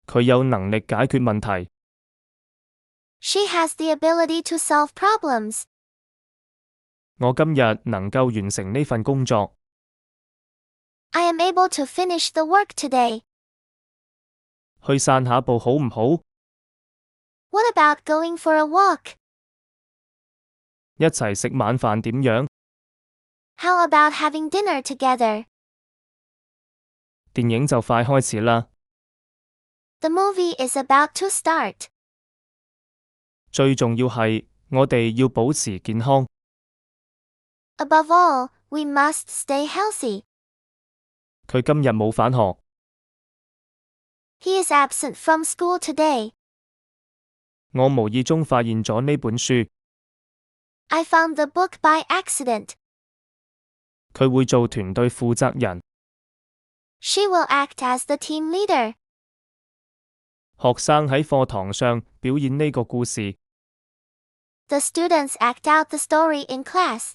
佢有能力解決問題。She has the ability to solve problems. 我今日能夠完成呢份工作。I am able to finish the work today. 去散下步好唔好？ What about going for a walk? 一齊食晚飯點樣？ How about having dinner together? 電影就快開始啦。The movie is about to start. 最重要係，我哋要保持健康。Above all, we must stay healthy. 佢今日冇返學。He is absent from school today. 我無意中發現咗呢本書。I found the book by accident. 佢會做團隊負責人。She will act as the team leader. 學生喺課堂上表演呢個故事。The students act out the story in class.